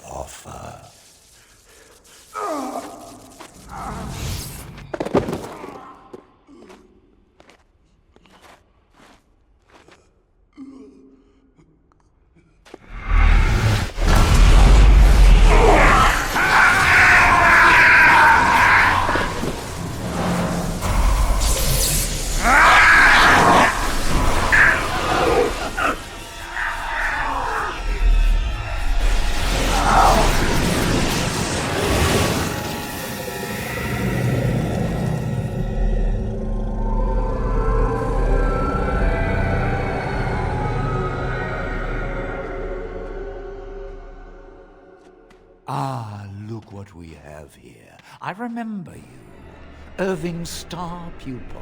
offer. Ah, look what we have here. I remember you. Irving's star pupil.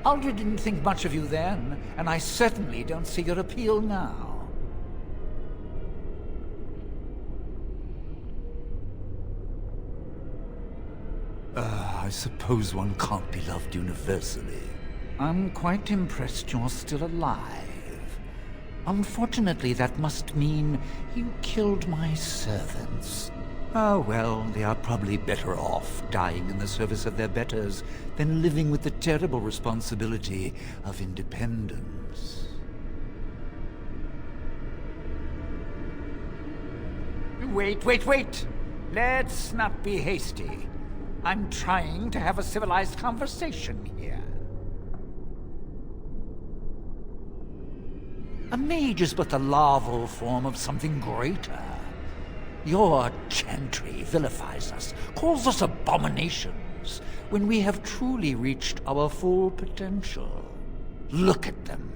Aldred didn't think much of you then, and I certainly don't see your appeal now. I suppose one can't be loved universally. I'm quite impressed you're still alive. Unfortunately, that must mean you killed my servants. Oh well, they are probably better off dying in the service of their betters than living with the terrible responsibility of independence. Wait! Let's not be hasty. I'm trying to have a civilized conversation here. A mage is but the larval form of something greater. Your chantry vilifies us, calls us abominations, when we have truly reached our full potential. Look at them.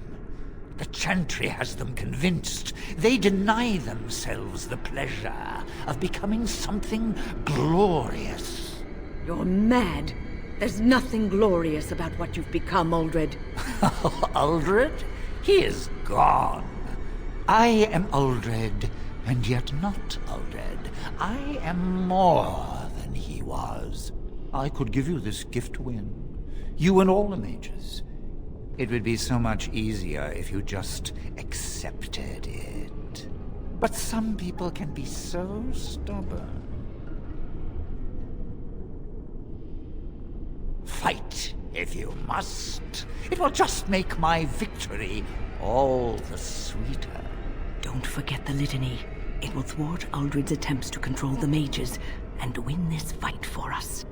The chantry has them convinced. They deny themselves the pleasure of becoming something glorious. You're mad. There's nothing glorious about what you've become, Aldred. Aldred? He is gone. I am Aldred, and yet not Aldred. I am more than he was. I could give you this gift to win. You and all the mages. It would be so much easier if you just accepted it. But some people can be so stubborn. Fight, if you must. It will just make my victory all the sweeter. Don't forget the litany. It will thwart Aldred's attempts to control the mages and win this fight for us.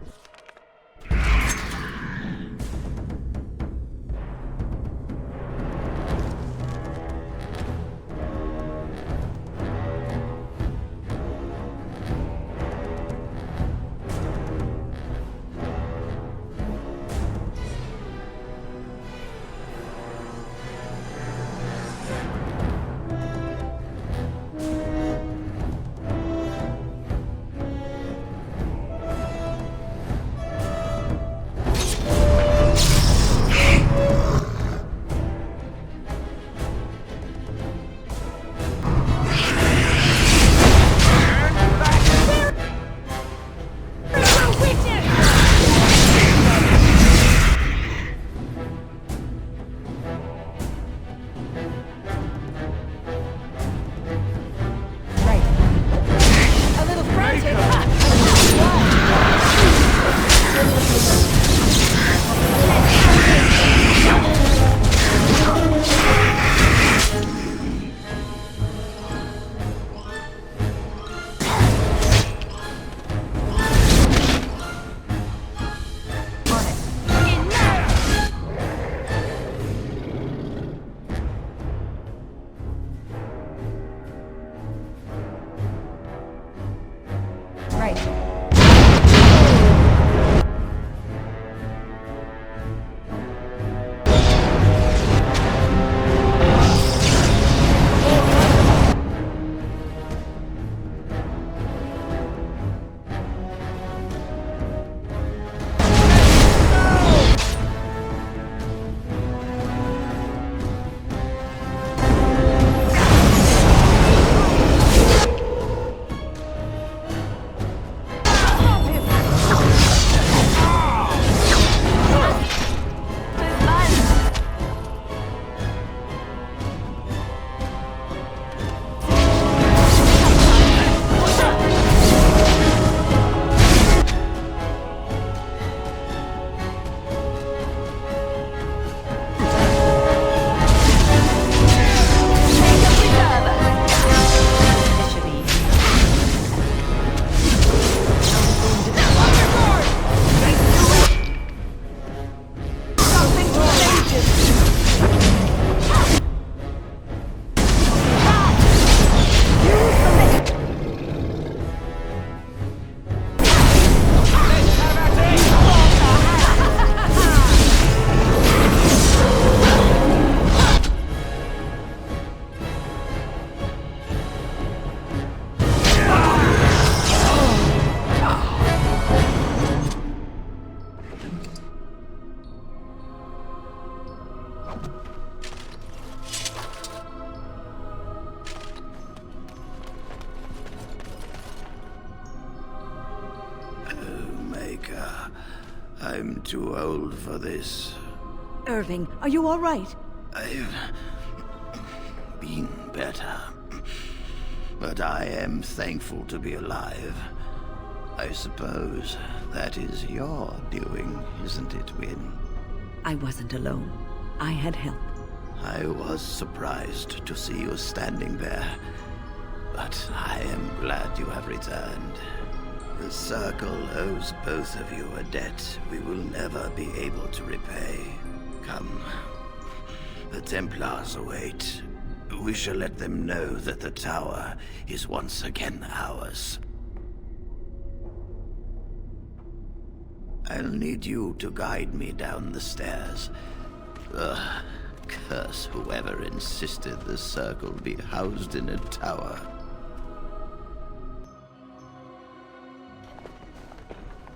I'm too old for this. Irving, are you all right? I've been better. But I am thankful to be alive. I suppose that is your doing, isn't it, Win? I wasn't alone. I had help. I was surprised to see you standing there. But I am glad you have returned. The Circle owes both of you a debt we will never be able to repay. Come. The Templars await. We shall let them know that the tower is once again ours. I'll need you to guide me down the stairs. Ugh, curse whoever insisted the Circle be housed in a tower.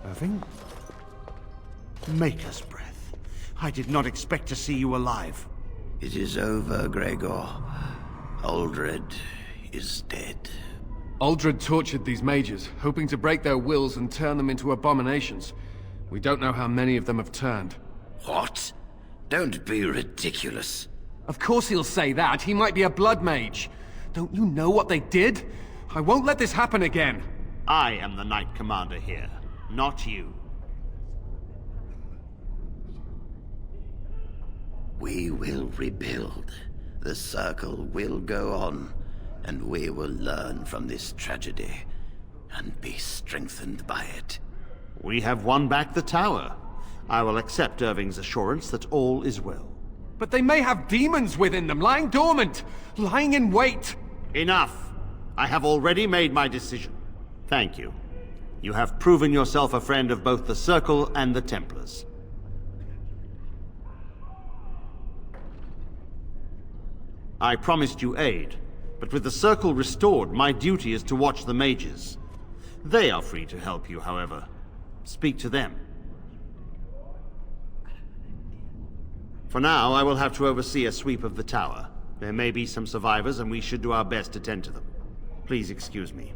Irving? Maker's breath. I did not expect to see you alive. It is over, Gregor. Aldred is dead. Aldred tortured these mages, hoping to break their wills and turn them into abominations. We don't know how many of them have turned. What? Don't be ridiculous. Of course he'll say that. He might be a blood mage. Don't you know what they did? I won't let this happen again. I am the Knight Commander here, not you. We will rebuild. The Circle will go on, and we will learn from this tragedy, and be strengthened by it. We have won back the tower. I will accept Irving's assurance that all is well. But they may have demons within them, lying dormant, lying in wait. Enough! I have already made my decision. Thank you. You have proven yourself a friend of both the Circle and the Templars. I promised you aid, but with the Circle restored, my duty is to watch the mages. They are free to help you, however. Speak to them. For now, I will have to oversee a sweep of the tower. There may be some survivors, and we should do our best to tend to them. Please excuse me.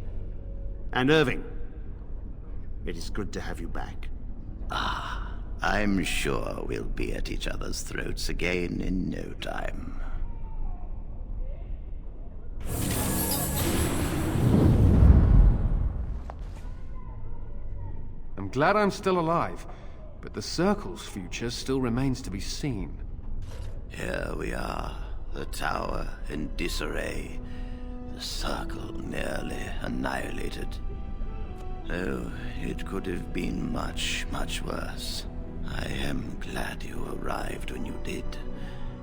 And Irving, it is good to have you back. I'm sure we'll be at each other's throats again in no time. I'm glad I'm still alive, but the Circle's future still remains to be seen. Here we are, the tower in disarray, the Circle nearly annihilated. Oh, it could have been much, much worse. I am glad you arrived when you did.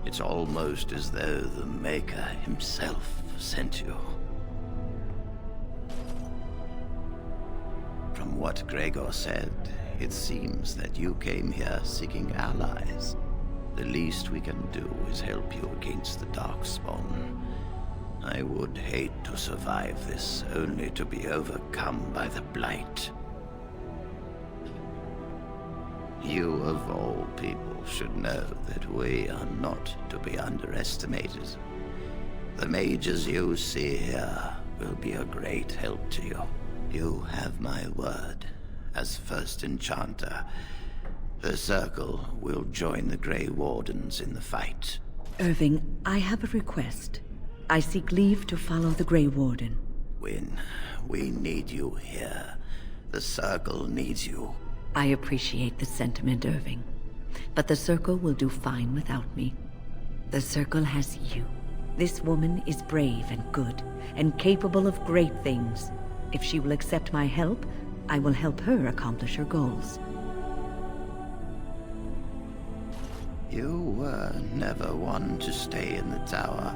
It's almost as though the Maker himself sent you. From what Gregor said, it seems that you came here seeking allies. The least we can do is help you against the Darkspawn. I would hate to survive this, only to be overcome by the Blight. You, of all people, should know that we are not to be underestimated. The mages you see here will be a great help to you. You have my word. As first enchanter, the Circle will join the Grey Wardens in the fight. Irving, I have a request. I seek leave to follow the Grey Warden. Win, we need you here. The Circle needs you. I appreciate the sentiment, Irving. But the Circle will do fine without me. The Circle has you. This woman is brave and good, and capable of great things. If she will accept my help, I will help her accomplish her goals. You were never one to stay in the tower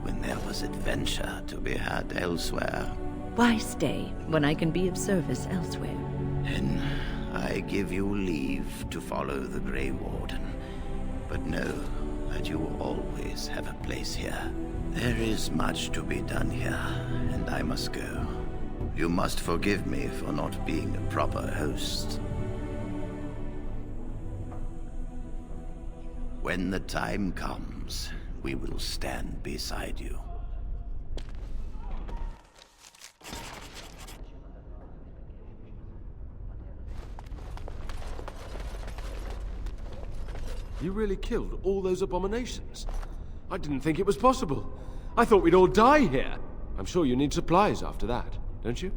when there was adventure to be had elsewhere. Why stay when I can be of service elsewhere? Then I give you leave to follow the Grey Warden. But know that you will always have a place here. There is much to be done here, and I must go. You must forgive me for not being a proper host. When the time comes, we will stand beside you. You really killed all those abominations? I didn't think it was possible. I thought we'd all die here. I'm sure you need supplies after that, don't you?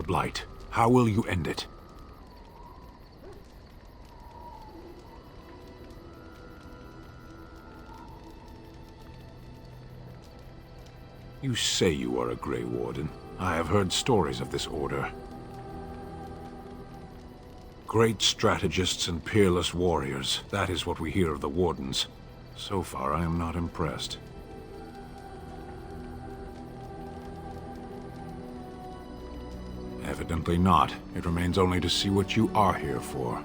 Blight. How will you end it? You say you are a Grey Warden. I have heard stories of this order. Great strategists and peerless warriors. That is what we hear of the Wardens. So far, I am not impressed. Evidently not. It remains only to see what you are here for.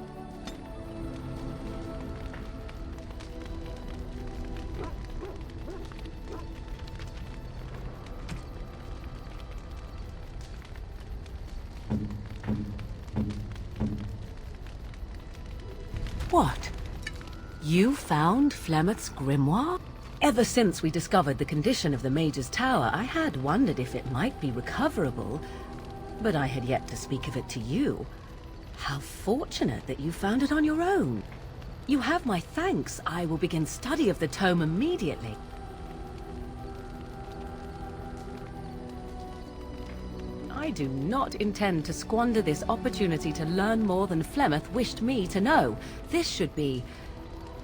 What? You found Flemeth's grimoire? Ever since we discovered the condition of the Mage's Tower, I had wondered if it might be recoverable, but I had yet to speak of it to you. How fortunate that you found it on your own. You have my thanks. I will begin study of the tome immediately. I do not intend to squander this opportunity to learn more than Flemeth wished me to know. This should be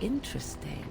interesting.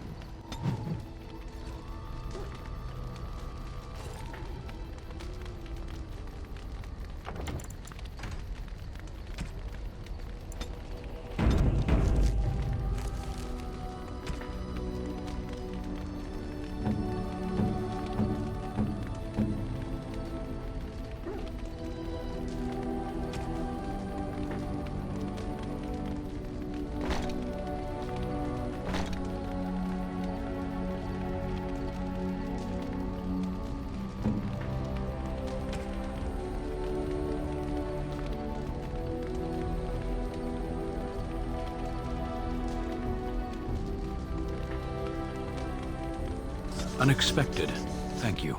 Unexpected. Thank you.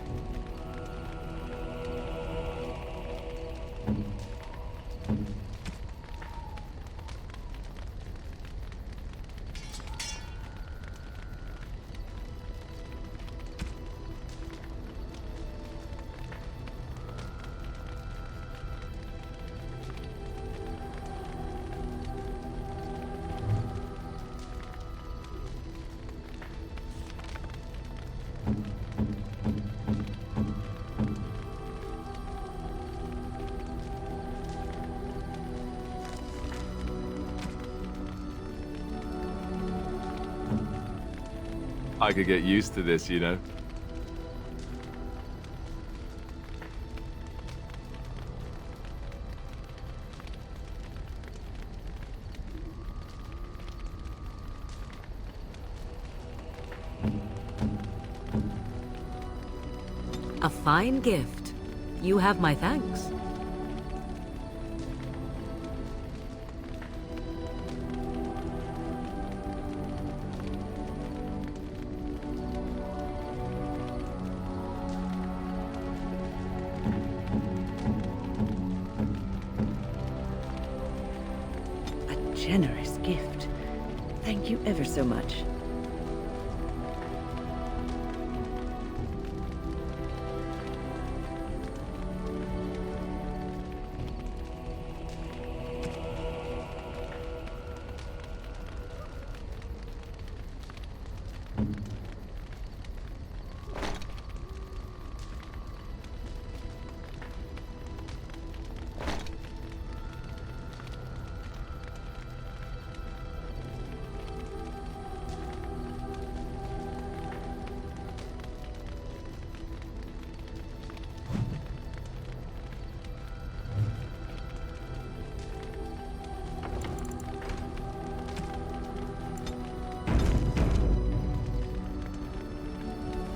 I could get used to this, you know. A fine gift. You have my thanks. A generous gift. Thank you ever so much.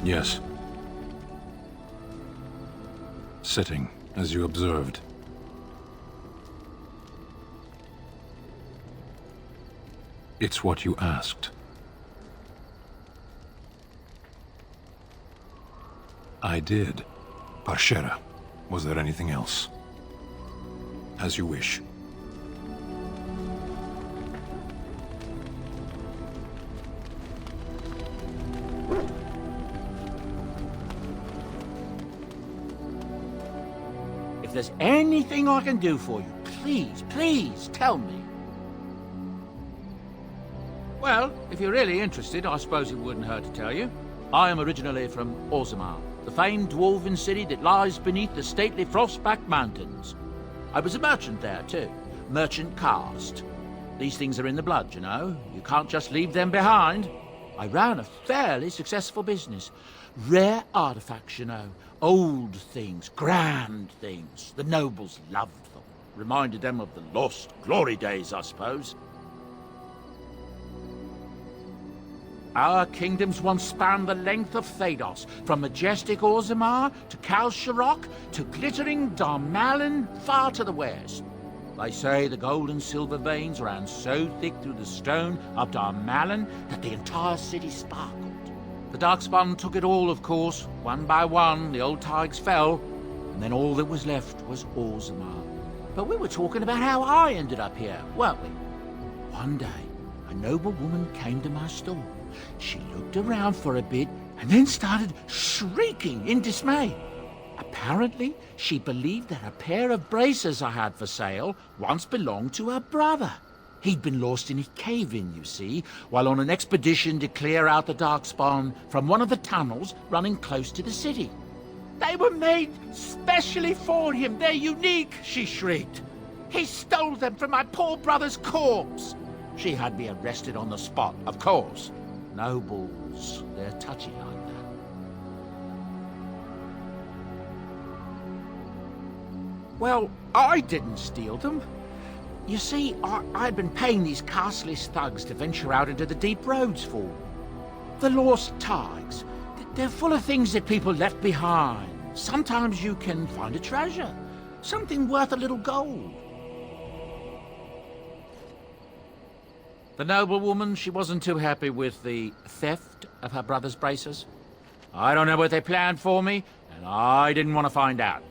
Yes. Sitting, as you observed. It's what you asked. I did. Parshera. Was there anything else? As you wish. If there's anything I can do for you, please tell me. Well, if you're really interested, I suppose it wouldn't hurt to tell you. I am originally from Orzammar, the famed dwarven city that lies beneath the stately Frostback Mountains. I was a merchant there, too. Merchant caste. These things are in the blood, you know. You can't just leave them behind. I ran a fairly successful business. Rare artifacts, you know. Old things, grand things. The nobles loved them. Reminded them of the lost glory days, I suppose. Our kingdoms once spanned the length of Thados, from majestic Orzammar to Kal Sharok to glittering Darmalin far to the west. They say the gold and silver veins ran so thick through the stone of Darmalin that the entire city sparkled. The Darkspawn took it all, of course. One by one, the old Tigers fell, and then all that was left was Orzammar. But we were talking about how I ended up here, weren't we? One day, a noble woman came to my store. She looked around for a bit and then started shrieking in dismay. Apparently, she believed that a pair of braces I had for sale once belonged to her brother. He'd been lost in a cave-in, you see, while on an expedition to clear out the Darkspawn from one of the tunnels running close to the city. They were made specially for him. They're unique, she shrieked. He stole them from my poor brother's corpse. She had me arrested on the spot, of course. Nobles, they're touchy like that. Well, I didn't steal them. You see, I'd been paying these castless thugs to venture out into the deep roads for me. The lost tigers. They're full of things that people left behind. Sometimes you can find a treasure. Something worth a little gold. The noblewoman, she wasn't too happy with the theft of her brother's braces. I don't know what they planned for me, and I didn't want to find out.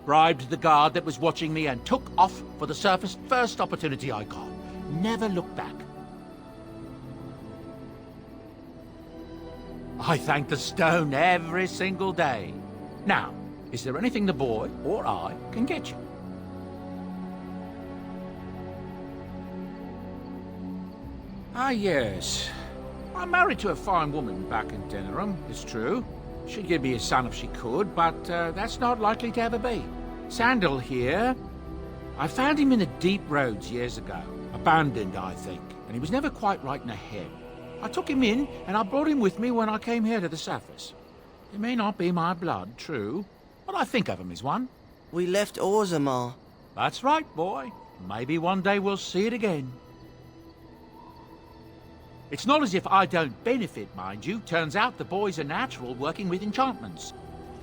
Bribed the guard that was watching me and took off for the surface first opportunity I got. Never looked back. I thank the stone every single day. Now, is there anything the boy or I can get you? Ah, yes. I'm married to a fine woman back in Denerim, it's true. She'd give me a son if she could, but that's not likely to ever be. Sandal here. I found him in the deep roads years ago. Abandoned, I think, and he was never quite right in the head. I took him in, and I brought him with me when I came here to the surface. He may not be my blood, true, but I think of him as one. We left Orzammar. That's right, boy. Maybe one day we'll see it again. It's not as if I don't benefit, mind you. Turns out the boy's a natural working with enchantments.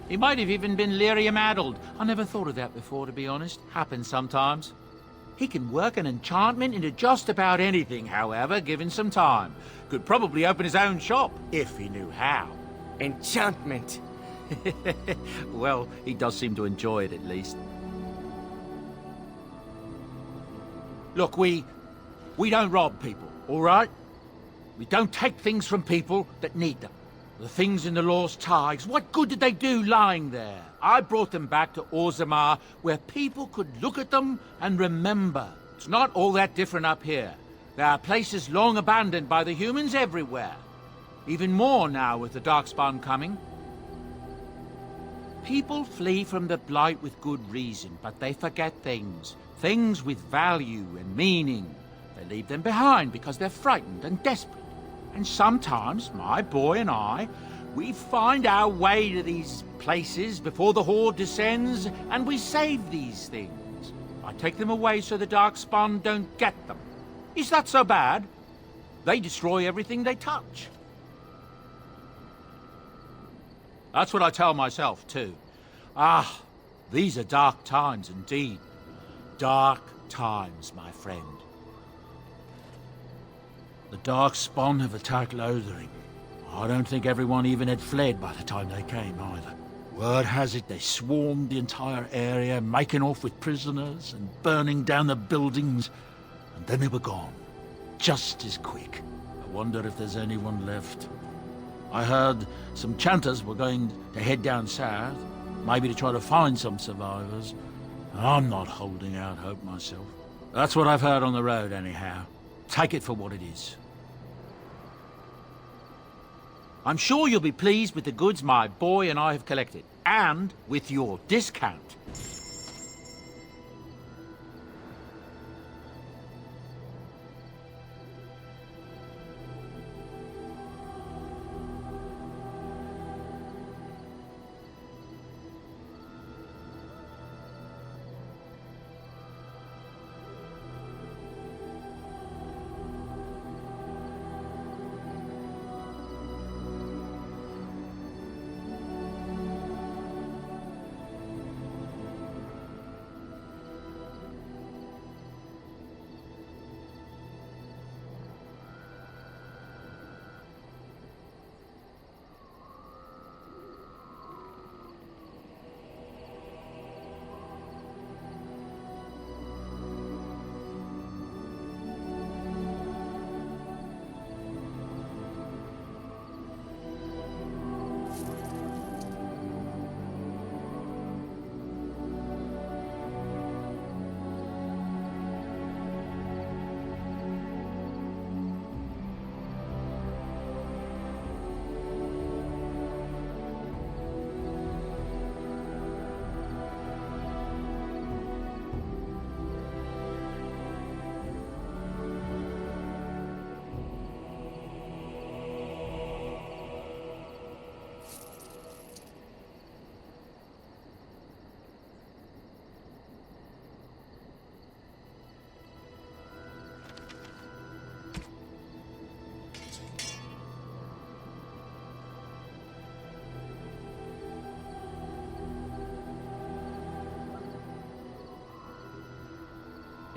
He might have even been lyrium-addled. I never thought of that before, to be honest. Happens sometimes. He can work an enchantment into just about anything, however, given some time. Could probably open his own shop, if he knew how. Enchantment. Well, he does seem to enjoy it, at least. Look, we don't rob people, all right? We don't take things from people that need them. The things in the Lost Tigers, what good did they do lying there? I brought them back to Orzammar, where people could look at them and remember. It's not all that different up here. There are places long abandoned by the humans everywhere. Even more now with the Darkspawn coming. People flee from the Blight with good reason, but they forget things. Things with value and meaning. They leave them behind because they're frightened and desperate. And sometimes, my boy and I, we find our way to these places before the Horde descends, and we save these things. I take them away so the Darkspawn don't get them. Is that so bad? They destroy everything they touch. That's what I tell myself, too. Ah, these are dark times indeed. Dark times, my friend. The Darkspawn have attacked Lothering. I don't think everyone even had fled by the time they came, either. Word has it they swarmed the entire area, making off with prisoners and burning down the buildings, and then they were gone. Just as quick. I wonder if there's anyone left. I heard some chanters were going to head down south, maybe to try to find some survivors. I'm not holding out hope myself. That's what I've heard on the road, anyhow. Take it for what it is. I'm sure you'll be pleased with the goods my boy and I have collected, and with your discount.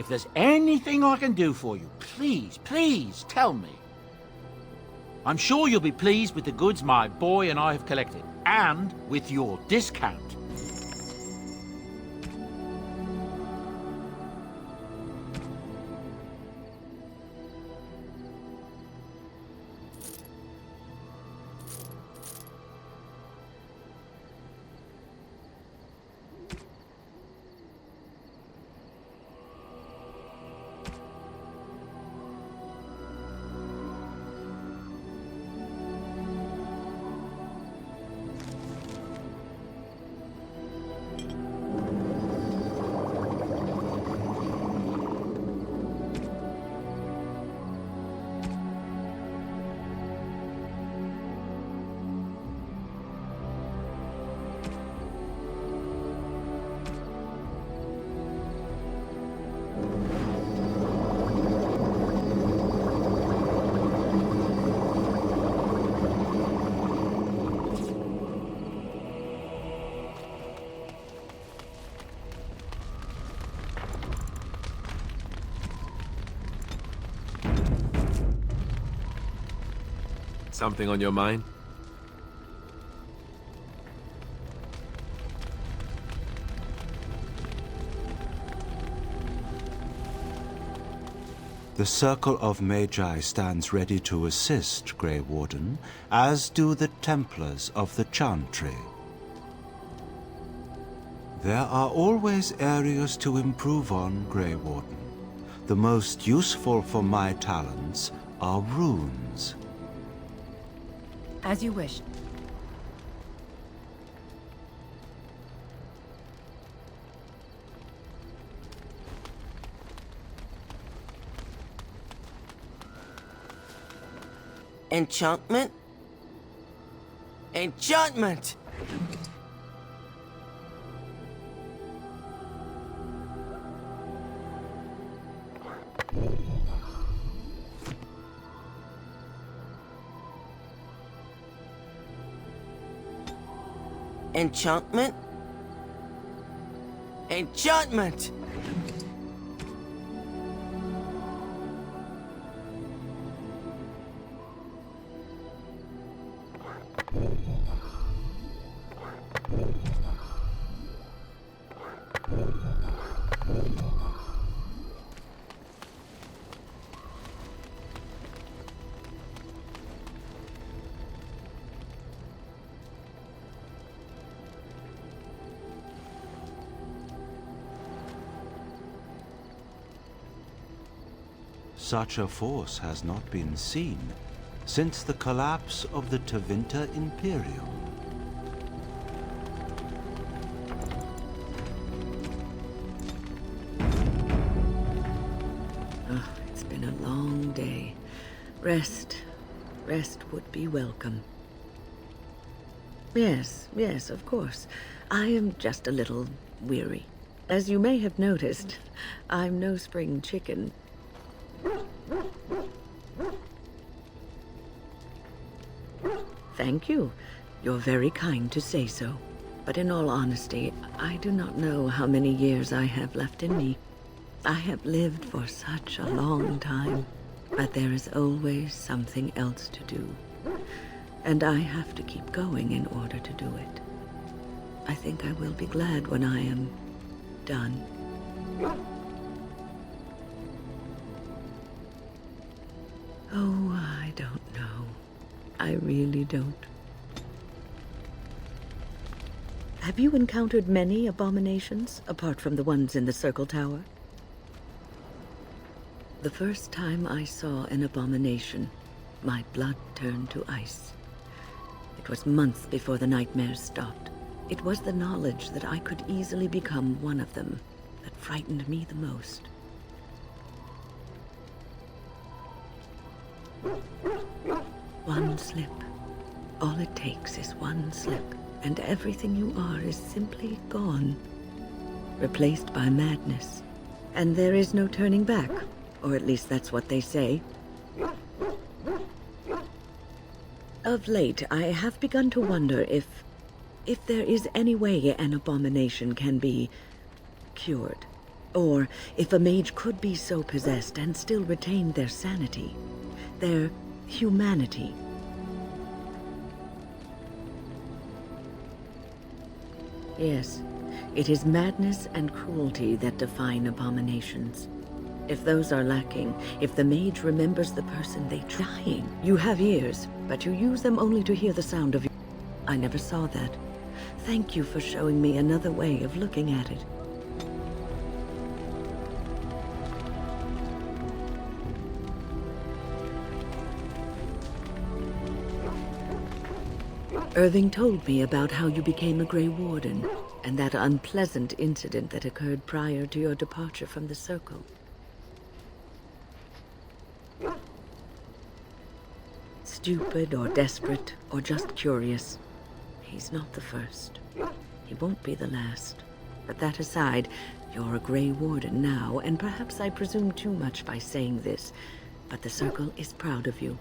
If there's anything I can do for you, please, please tell me. I'm sure you'll be pleased with the goods my boy and I have collected, and with your discount. Something on your mind? The Circle of Magi stands ready to assist, Grey Warden, as do the Templars of the Chantry. There are always areas to improve on, Grey Warden. The most useful for my talents are runes. As you wish. Enchantment? Enchantment! Enchantment? Enchantment! Such a force has not been seen since the collapse of the Tevinter Imperium. Oh, it's been a long day. Rest would be welcome. Yes, of course. I am just a little weary. As you may have noticed, I'm no spring chicken. Thank you. You're very kind to say so. But in all honesty, I do not know how many years I have left in me. I have lived for such a long time, but there is always something else to do. And I have to keep going in order to do it. I think I will be glad when I am done. Oh, I don't know. I really don't. Have you encountered many abominations, apart from the ones in the Circle Tower? The first time I saw an abomination, my blood turned to ice. It was months before the nightmares stopped. It was the knowledge that I could easily become one of them that frightened me the most. One slip. All it takes is one slip, and everything you are is simply gone. Replaced by madness. And there is no turning back, or at least that's what they say. Of late, I have begun to wonder if there is any way an abomination can be cured. Or if a mage could be so possessed and still retain their sanity, their humanity. Yes, it is madness and cruelty that define abominations. If those are lacking, if the mage remembers the person they dying, you have ears, but you use them only to hear the sound of your... I never saw that. Thank you for showing me another way of looking at it. Irving told me about how you became a Grey Warden, and that unpleasant incident that occurred prior to your departure from the Circle. Stupid or desperate or just curious. He's not the first. He won't be the last. But that aside, you're a Grey Warden now, and perhaps I presume too much by saying this, but the Circle is proud of you.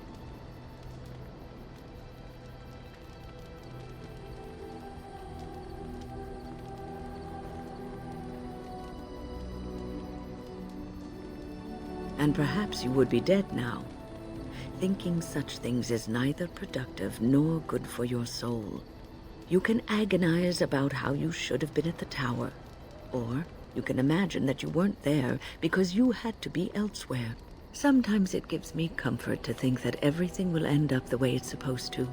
And perhaps you would be dead now. Thinking such things is neither productive nor good for your soul. You can agonize about how you should have been at the tower, or you can imagine that you weren't there because you had to be elsewhere. Sometimes it gives me comfort to think that everything will end up the way it's supposed to,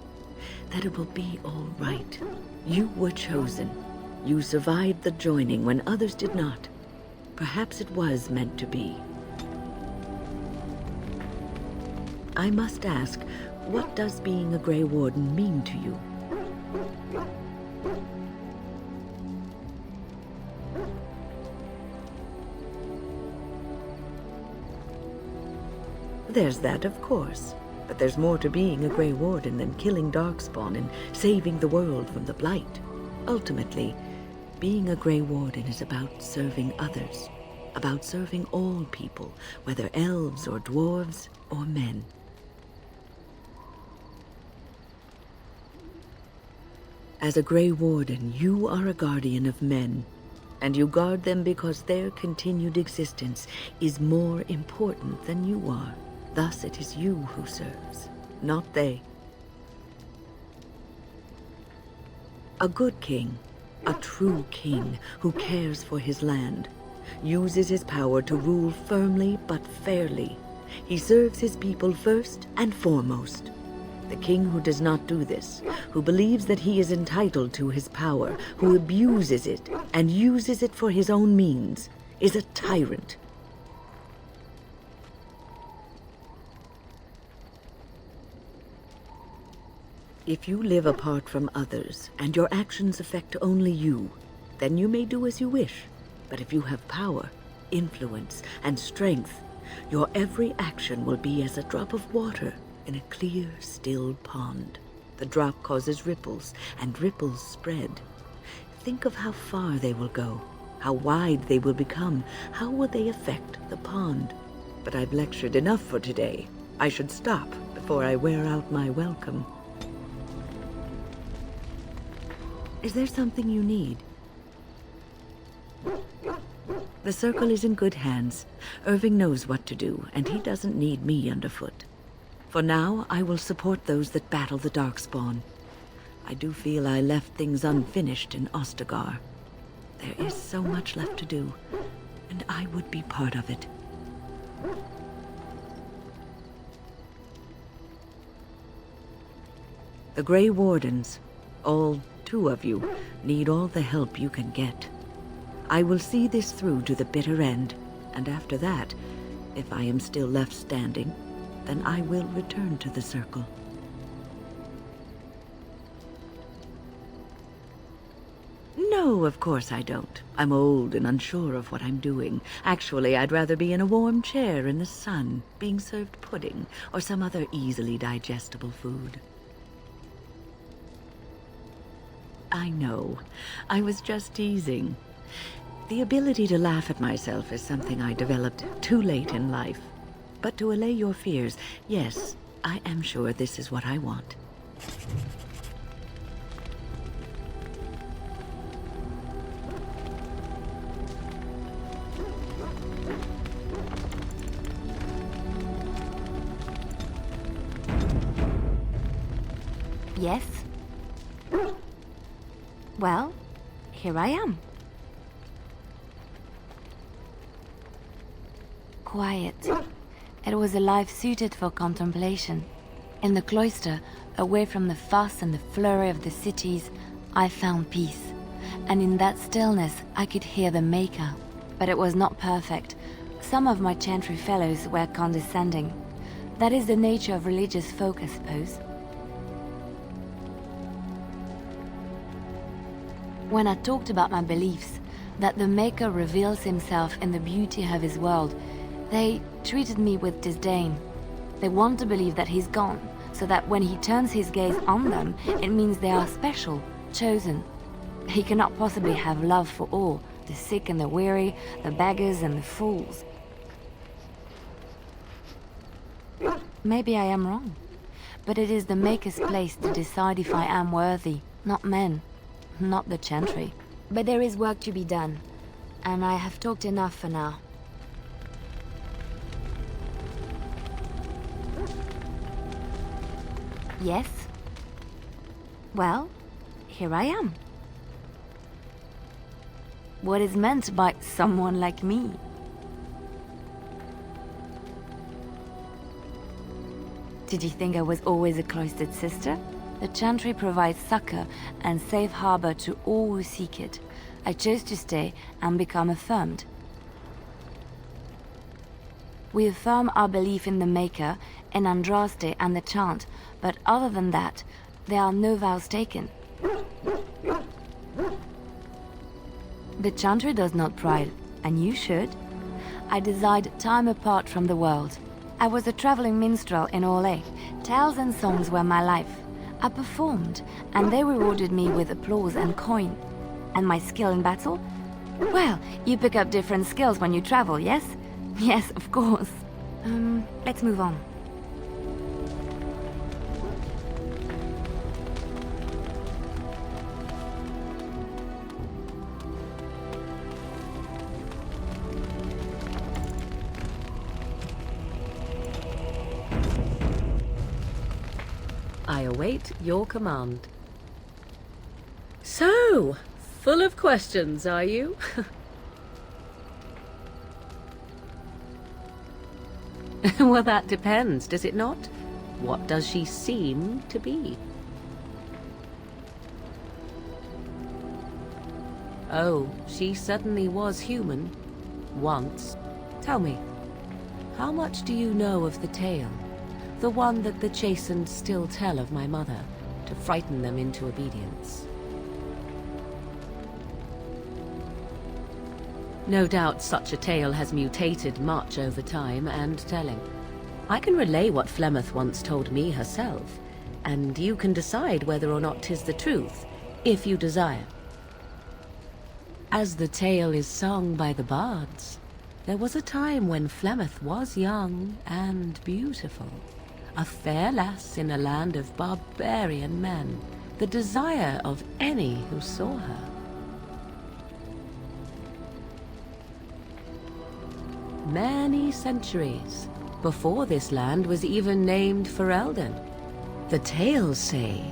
that it will be all right. You were chosen. You survived the joining when others did not. Perhaps it was meant to be. I must ask, what does being a Grey Warden mean to you? There's that, of course. But there's more to being a Grey Warden than killing Darkspawn and saving the world from the Blight. Ultimately, being a Grey Warden is about serving others. About serving all people, whether elves or dwarves or men. As a Grey Warden, you are a guardian of men, and you guard them because their continued existence is more important than you are. Thus it is you who serves, not they. A good king, a true king who cares for his land, uses his power to rule firmly but fairly. He serves his people first and foremost. The king who does not do this, who believes that he is entitled to his power, who abuses it and uses it for his own means, is a tyrant. If you live apart from others and your actions affect only you, then you may do as you wish. But if you have power, influence, and strength, your every action will be as a drop of water in a clear, still pond. The drop causes ripples, and ripples spread. Think of how far they will go, how wide they will become, how will they affect the pond. But I've lectured enough for today. I should stop before I wear out my welcome. Is there something you need? The Circle is in good hands. Irving knows what to do, and he doesn't need me underfoot. For now, I will support those that battle the Darkspawn. I do feel I left things unfinished in Ostagar. There is so much left to do, and I would be part of it. The Grey Wardens, all 2 of you, need all the help you can get. I will see this through to the bitter end, and after that, if I am still left standing, then I will return to the Circle. No, of course I don't. I'm old and unsure of what I'm doing. Actually, I'd rather be in a warm chair in the sun, being served pudding or some other easily digestible food. I know. I was just teasing. The ability to laugh at myself is something I developed too late in life. But to allay your fears, yes, I am sure this is what I want. Yes? Well, here I am. Quiet. It was a life suited for contemplation. In the cloister, away from the fuss and the flurry of the cities, I found peace. And in that stillness, I could hear the Maker. But it was not perfect. Some of my chantry fellows were condescending. That is the nature of religious folk, I suppose. When I talked about my beliefs, that the Maker reveals himself in the beauty of his world, they treated me with disdain. They want to believe that he's gone, so that when he turns his gaze on them, it means they are special, chosen. He cannot possibly have love for all, the sick and the weary, the beggars and the fools. Maybe I am wrong, but it is the Maker's place to decide if I am worthy, not men, not the chantry. But there is work to be done, and I have talked enough for now. Yes? Well, here I am. What is meant by someone like me? Did you think I was always a cloistered sister? The chantry provides succor and safe harbor to all who seek it. I chose to stay and become affirmed. We affirm our belief in the Maker, in Andraste and the chant, but other than that, there are no vows taken. The chantry does not pride, and you should. I desired time apart from the world. I was a traveling minstrel in Orlais. Tales and songs were my life. I performed, and they rewarded me with applause and coin. And my skill in battle? Well, you pick up different skills when you travel, yes? Yes, of course. Let's move on. I await your command. So, full of questions, are you? Well, that depends, does it not? What does she seem to be? Oh, she certainly was human. Once. Tell me, how much do you know of the tale? The one that the chastened still tell of my mother, to frighten them into obedience. No doubt such a tale has mutated much over time and telling. I can relay what Flemeth once told me herself, and you can decide whether or not 'tis the truth, if you desire. As the tale is sung by the bards, there was a time when Flemeth was young and beautiful. A fair lass in a land of barbarian men, the desire of any who saw her. Many centuries before this land was even named Ferelden. The tales say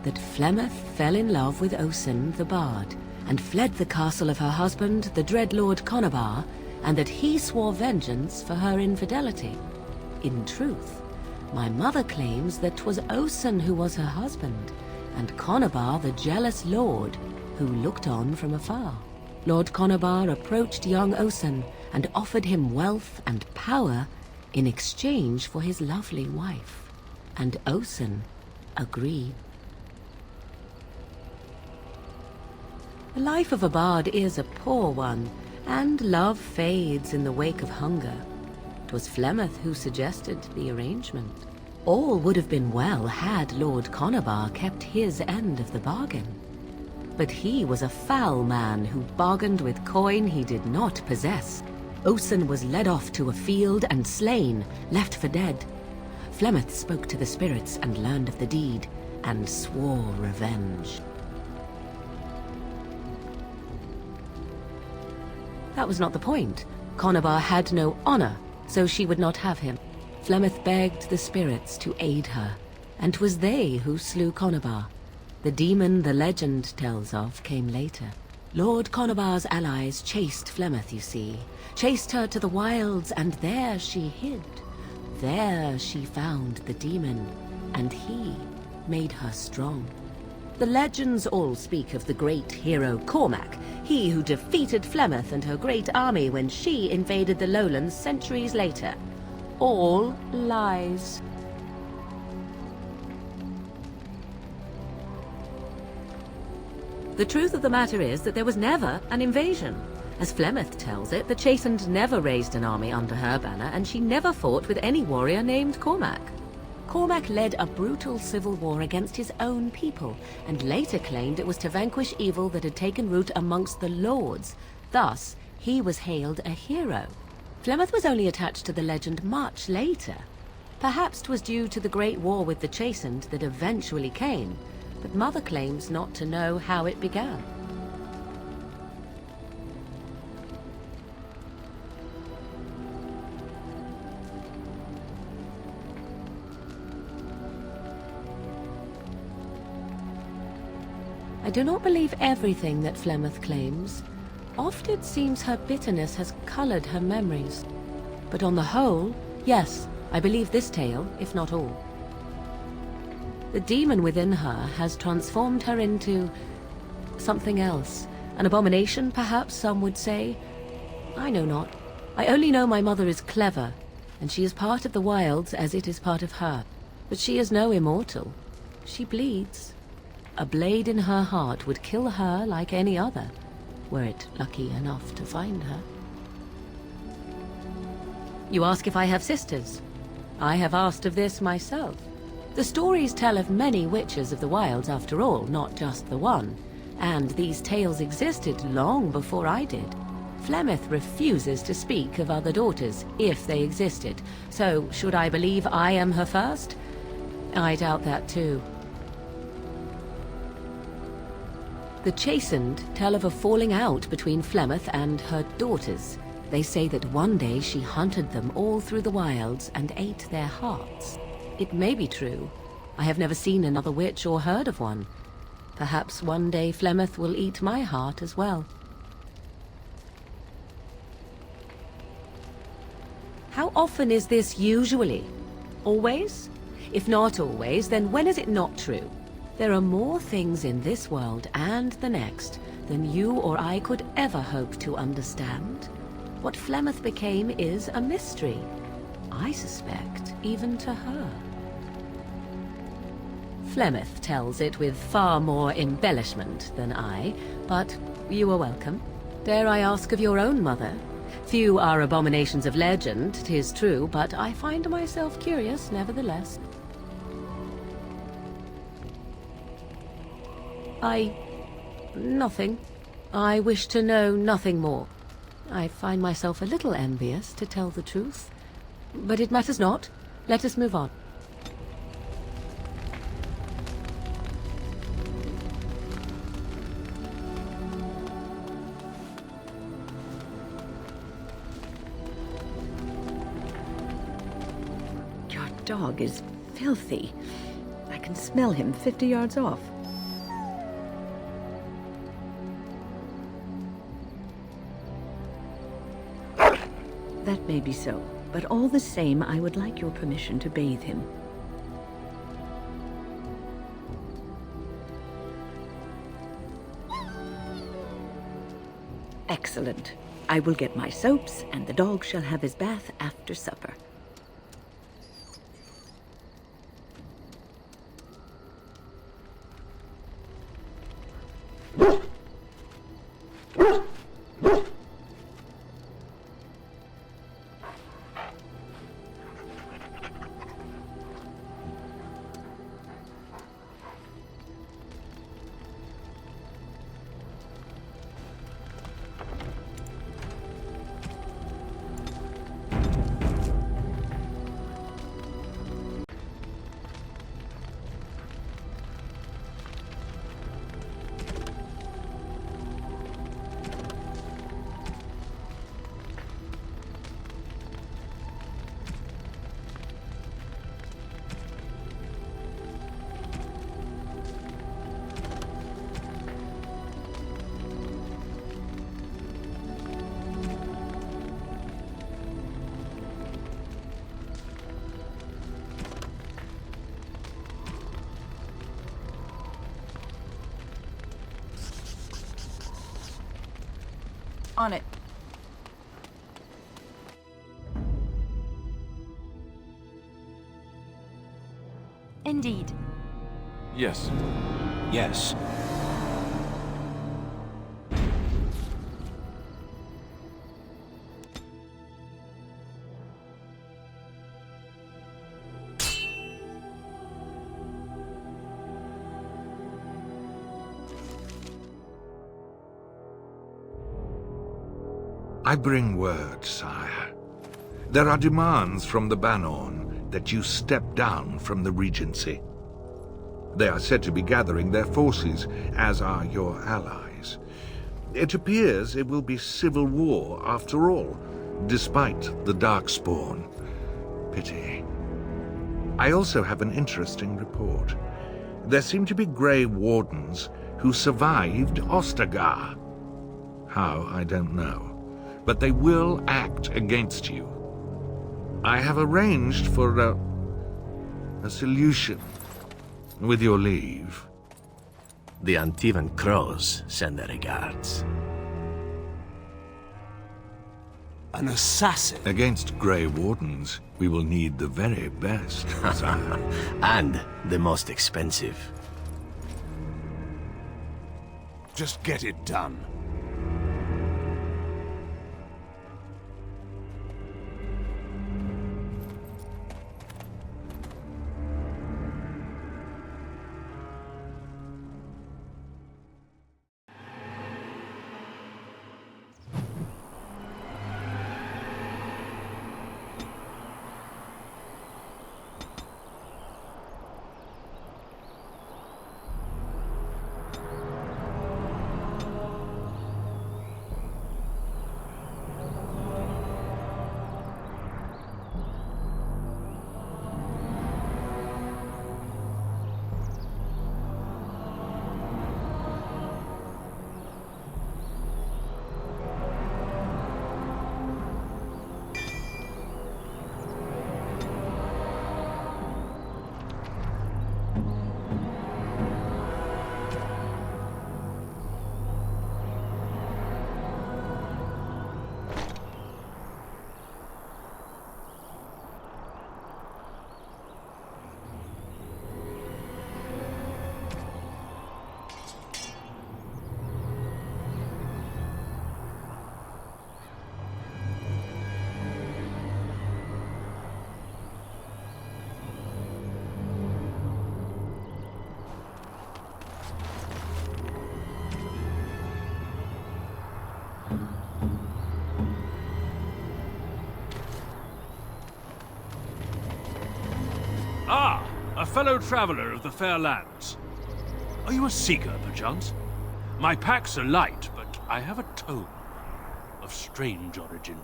that Flemeth fell in love with Osen the Bard, and fled the castle of her husband, the dread Lord Conobar, and that he swore vengeance for her infidelity. In truth, my mother claims that 'twas Osen who was her husband, and Conobar the jealous lord who looked on from afar. Lord Conobar approached young Osen and offered him wealth and power in exchange for his lovely wife, and Osen agreed. The life of a bard is a poor one, and love fades in the wake of hunger. 'Twas Flemeth who suggested the arrangement. All would have been well had Lord Conobar kept his end of the bargain. But he was a foul man who bargained with coin he did not possess. Osen was led off to a field and slain, left for dead. Flemeth spoke to the spirits and learned of the deed, and swore revenge. That was not the point. Conobar had no honor, so she would not have him. Flemeth begged the spirits to aid her. and 'twas they who slew Conobar. The demon the legend tells of came later. Lord Conobar's allies chased Flemeth, you see. Chased her to the wilds, and there she hid. There she found the demon, and he made her strong. The legends all speak of the great hero Cormac, he who defeated Flemeth and her great army when she invaded the lowlands centuries later. All lies. The truth of the matter is that there was never an invasion. As Flemeth tells it, the Chastened never raised an army under her banner, and she never fought with any warrior named Cormac. Cormac led a brutal civil war against his own people, and later claimed it was to vanquish evil that had taken root amongst the lords. Thus, he was hailed a hero. Flemeth was only attached to the legend much later. Perhaps 'twas due to the great war with the Chastened that eventually came, but Mother claims not to know how it began. I do not believe everything that Flemeth claims. Oft it seems her bitterness has colored her memories. But on the whole, yes, I believe this tale, if not all. The demon within her has transformed her into something else. An abomination, perhaps some would say. I know not. I only know my mother is clever, and she is part of the wilds as it is part of her. But she is no immortal. She bleeds. A blade in her heart would kill her like any other, were it lucky enough to find her. You ask if I have sisters. I have asked of this myself. The stories tell of many witches of the wilds after all, not just the one. And these tales existed long before I did. Flemeth refuses to speak of other daughters, if they existed. So, should I believe I am her first? I doubt that too. The Chastened tell of a falling out between Flemeth and her daughters. They say that one day she hunted them all through the wilds and ate their hearts. It may be true. I have never seen another witch or heard of one. Perhaps one day Flemeth will eat my heart as well. How often is this usually? Always? If not always, then when is it not true? There are more things in this world and the next than you or I could ever hope to understand. What Flemeth became is a mystery. I suspect even to her. Flemeth tells it with far more embellishment than I, but you are welcome. Dare I ask of your own mother? Few are abominations of legend, 'tis true, but I find myself curious nevertheless. Nothing. I wish to know nothing more. I find myself a little envious, to tell the truth. But it matters not. Let us move on. Your dog is filthy. I can smell him 50 yards off. That may be so, but all the same, I would like your permission to bathe him. Excellent. I will get my soaps, and the dog shall have his bath after supper. On it. Indeed. Yes. Yes. I bring word, sire. There are demands from the Banorn that you step down from the Regency. They are said to be gathering their forces, as are your allies. It appears it will be civil war after all, despite the Darkspawn. Pity. I also have an interesting report. There seem to be Grey Wardens who survived Ostagar. How, I don't know. But they will act against you. I have arranged for a solution, with your leave. The Antivan Crows send their regards. An assassin? Against Grey Wardens, we will need the very best, sire. And the most expensive. Just get it done. Ah, a fellow traveler of the fair lands. Are you a seeker, perchance? My packs are light, but I have a tome of strange origin.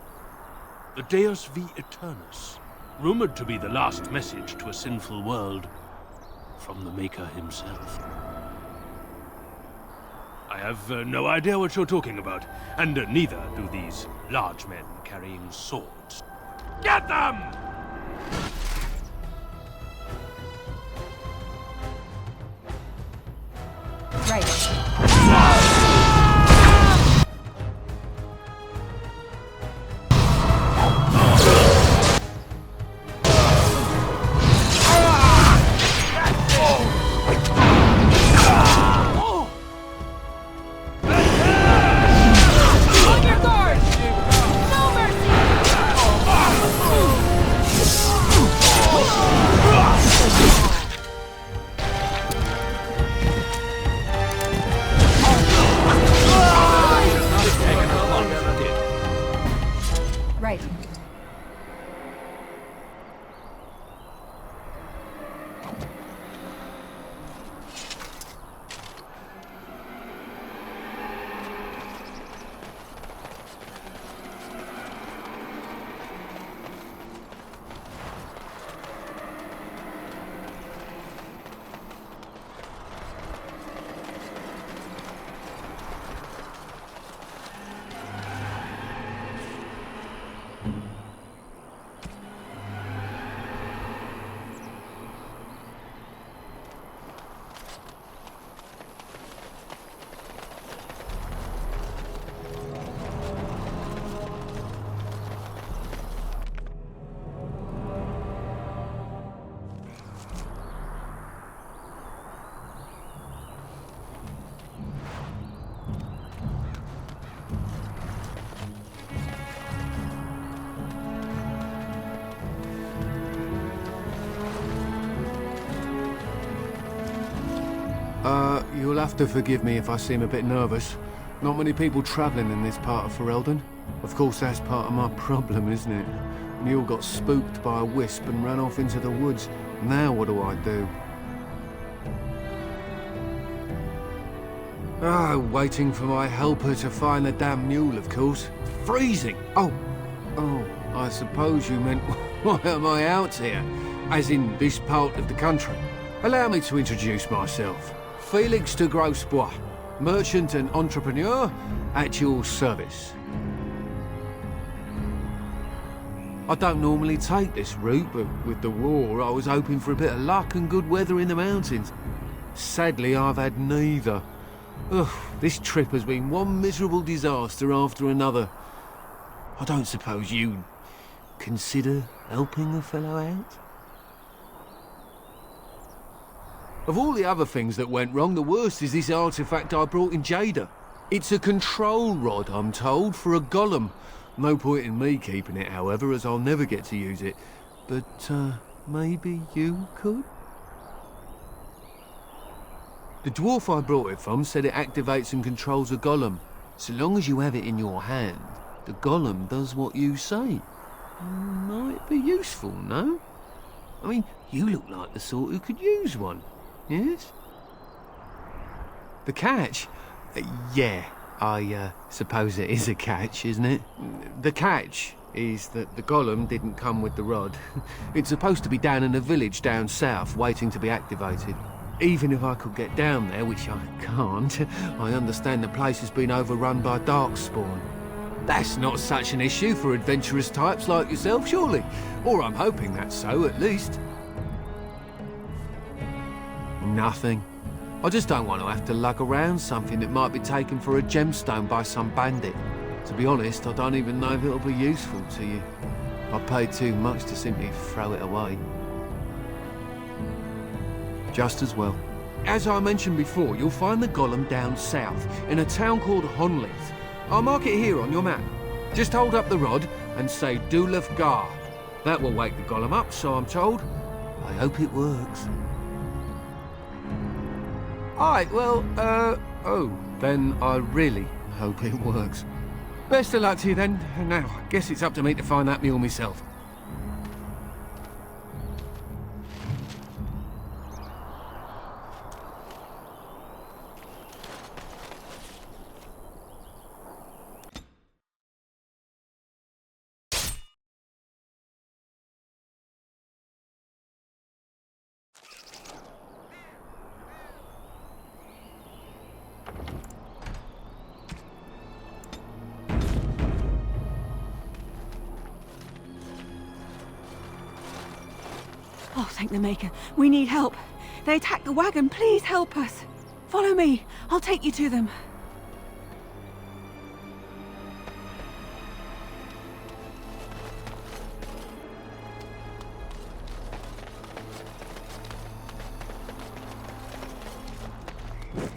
The Deus V Eternus, rumored to be the last message to a sinful world from the Maker himself. I have no idea what you're talking about, and neither do these large men carrying swords. Get them! You'll have to forgive me if I seem a bit nervous. Not many people travelling in this part of Ferelden. Of course, that's part of my problem, isn't it? Mule got spooked by a wisp and ran off into the woods. Now what do I do? Waiting for my helper to find the damn mule, of course. Freezing! Oh, I suppose you meant, why am I out here? As in this part of the country. Allow me to introduce myself. Felix de Grosbois, merchant and entrepreneur at your service. I don't normally take this route, but with the war, I was hoping for a bit of luck and good weather in the mountains. Sadly, I've had neither. Ugh, this trip has been one miserable disaster after another. I don't suppose you'd consider helping a fellow out? Of all the other things that went wrong, the worst is this artifact I brought in Jada. It's a control rod, I'm told, for a golem. No point in me keeping it, however, as I'll never get to use it. But, maybe you could? The dwarf I brought it from said it activates and controls a golem. So long as you have it in your hand, the golem does what you say. Might be useful, no? I mean, you look like the sort who could use one, yes? The catch? Yeah, I suppose it is a catch, isn't it? The catch is that the golem didn't come with the rod. It's supposed to be down in a village down south, waiting to be activated. Even if I could get down there, which I can't, I understand the place has been overrun by darkspawn. That's not such an issue for adventurous types like yourself, surely? Or I'm hoping that's so, at least. Nothing. I just don't want to have to lug around something that might be taken for a gemstone by some bandit. To be honest, I don't even know if it'll be useful to you. I paid too much to simply throw it away. Just as well. As I mentioned before, you'll find the golem down south, in a town called Honleith. I'll mark it here on your map. Just hold up the rod and say Dulaf Guard. That will wake the golem up, so I'm told. I hope it works. Alright, well, then I really hope it works. Best of luck to you then. Now, I guess it's up to me to find that mule myself. Oh, thank the Maker. We need help. They attacked the wagon. Please help us. Follow me. I'll take you to them.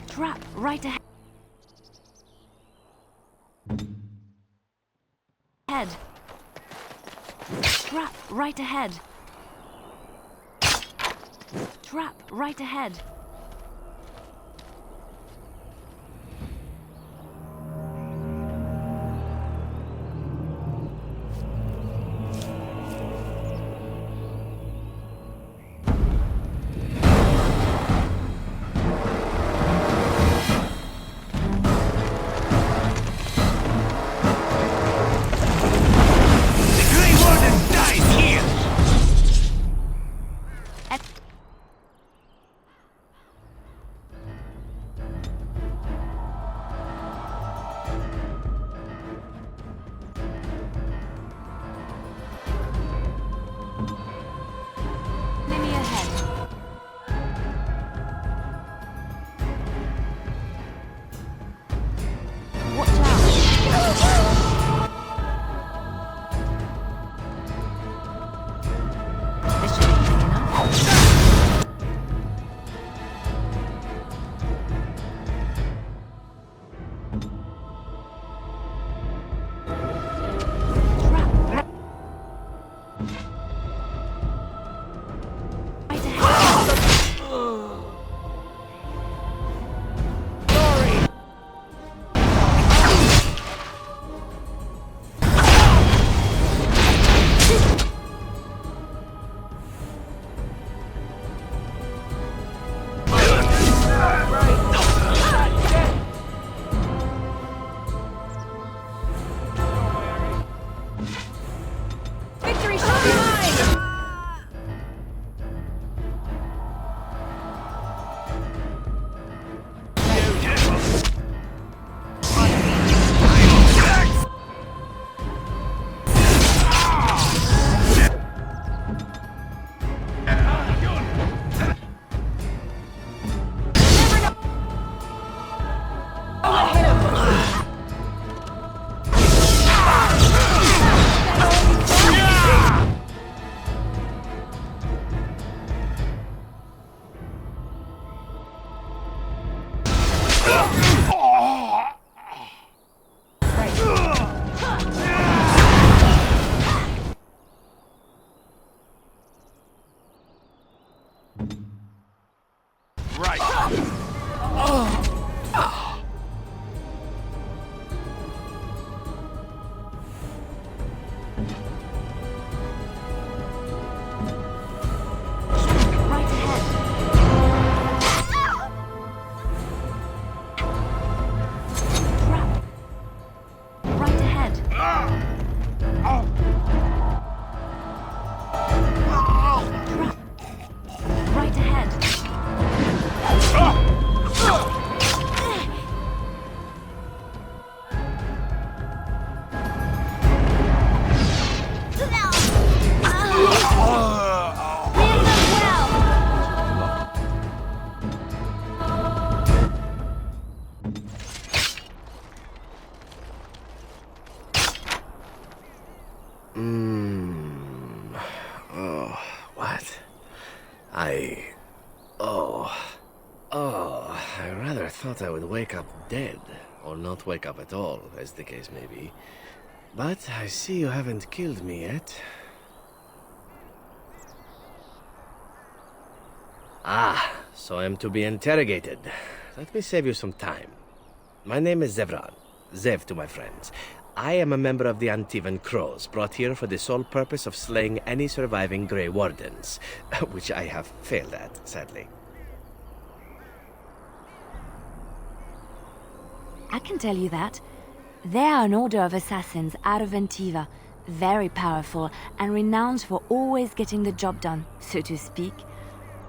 Trap right ahead. Trap right ahead. Trap right ahead. Oh, what? I rather thought I would wake up dead, or not wake up at all, as the case may be. But I see you haven't killed me yet. Ah, so I'm to be interrogated. Let me save you some time. My name is Zevran. Zev to my friends. I am a member of the Antivan Crows, brought here for the sole purpose of slaying any surviving Grey Wardens, which I have failed at, sadly. I can tell you that. They are an order of assassins out of Antiva, very powerful and renowned for always getting the job done, so to speak.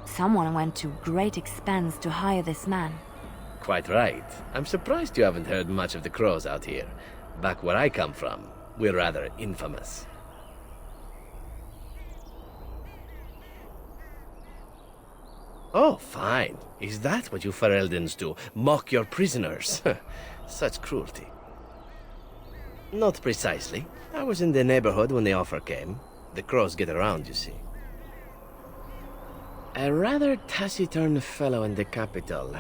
Someone went to great expense to hire this man. Quite right. I'm surprised you haven't heard much of the Crows out here. Back where I come from, we're rather infamous. Oh, fine. Is that what you Fereldans do? Mock your prisoners? Such cruelty. Not precisely. I was in the neighborhood when the offer came. The Crows get around, you see. A rather taciturn fellow in the capital.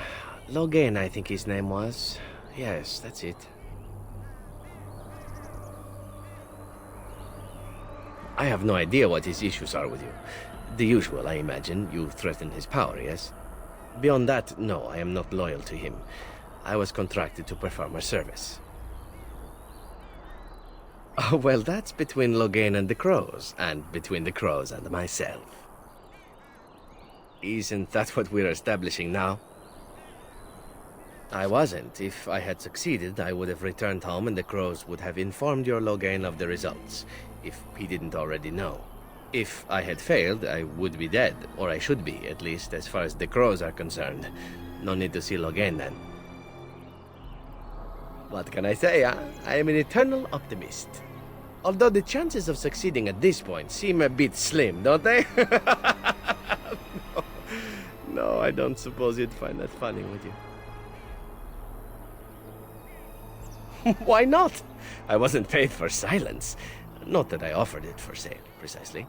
Logain, I think his name was. Yes, that's it. I have no idea what his issues are with you. The usual, I imagine. You threaten his power, yes? Beyond that, no, I am not loyal to him. I was contracted to perform a service. Oh, well, that's between Logain and the Crows, and between the Crows and myself. Isn't that what we're establishing now? I wasn't. If I had succeeded, I would have returned home and the Crows would have informed your Logain of the results, if he didn't already know. If I had failed, I would be dead, or I should be, at least as far as the Crows are concerned. No need to see Logain then. What can I say, huh? I am an eternal optimist. Although the chances of succeeding at this point seem a bit slim, don't they? No, I don't suppose you'd find that funny, would you? Why not? I wasn't paid for silence. Not that I offered it for sale, precisely.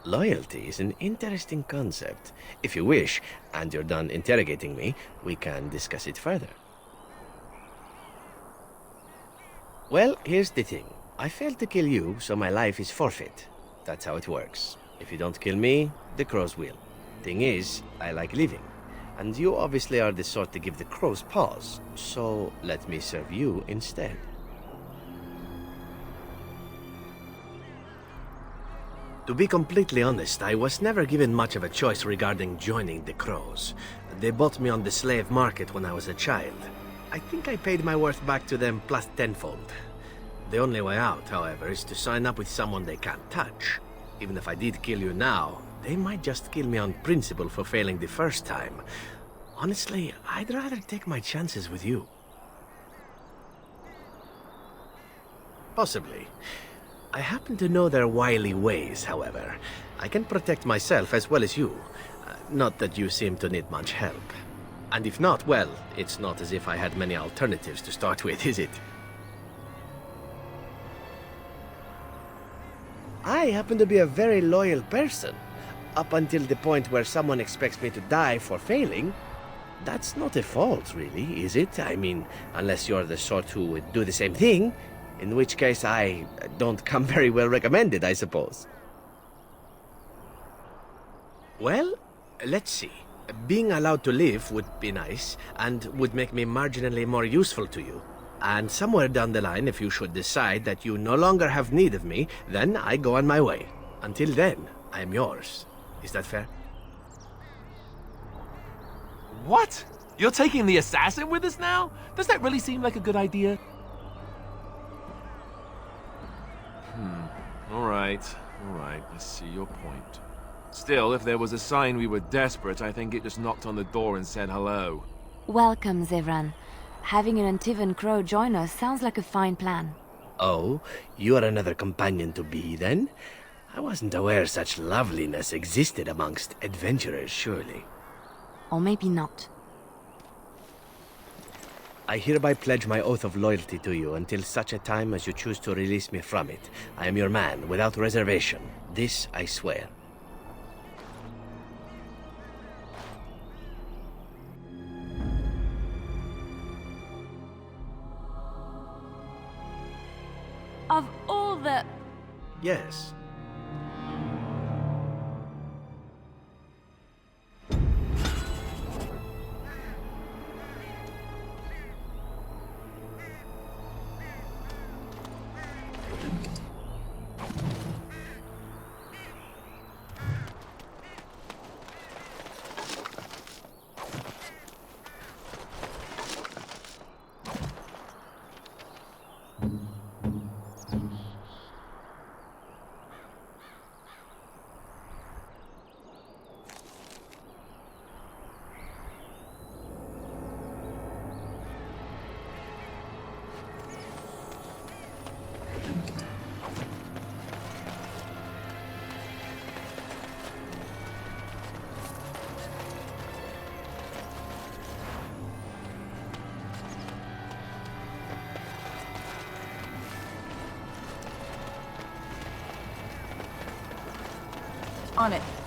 Loyalty is an interesting concept. If you wish, and you're done interrogating me, we can discuss it further. Well, here's the thing. I failed to kill you, so my life is forfeit. That's how it works. If you don't kill me, the Crows will. Thing is, I like living. And you obviously are the sort to give the Crows pause, so let me serve you instead. To be completely honest, I was never given much of a choice regarding joining the Crows. They bought me on the slave market when I was a child. I think I paid my worth back to them plus tenfold. The only way out, however, is to sign up with someone they can't touch. Even if I did kill you now, they might just kill me on principle for failing the first time. Honestly, I'd rather take my chances with you. Possibly. I happen to know their wily ways, however. I can protect myself as well as you. Not that you seem to need much help. And if not, well, it's not as if I had many alternatives to start with, is it? I happen to be a very loyal person. Up until the point where someone expects me to die for failing. That's not a fault, really, is it? I mean, unless you're the sort who would do the same thing. In which case, I don't come very well recommended, I suppose. Well, let's see. Being allowed to live would be nice, and would make me marginally more useful to you. And somewhere down the line, if you should decide that you no longer have need of me, then I go on my way. Until then, I am yours. Is that fair? What? You're taking the assassin with us now? Does that really seem like a good idea? All right. I see your point. Still, if there was a sign we were desperate, I think it just knocked on the door and said hello. Welcome, Zevran. Having an Antivan Crow join us sounds like a fine plan. Oh, you are another companion to be, then? I wasn't aware such loveliness existed amongst adventurers, surely. Or maybe not. I hereby pledge my oath of loyalty to you until such a time as you choose to release me from it. I am your man, without reservation. This I swear. Of all the... Yes. On it.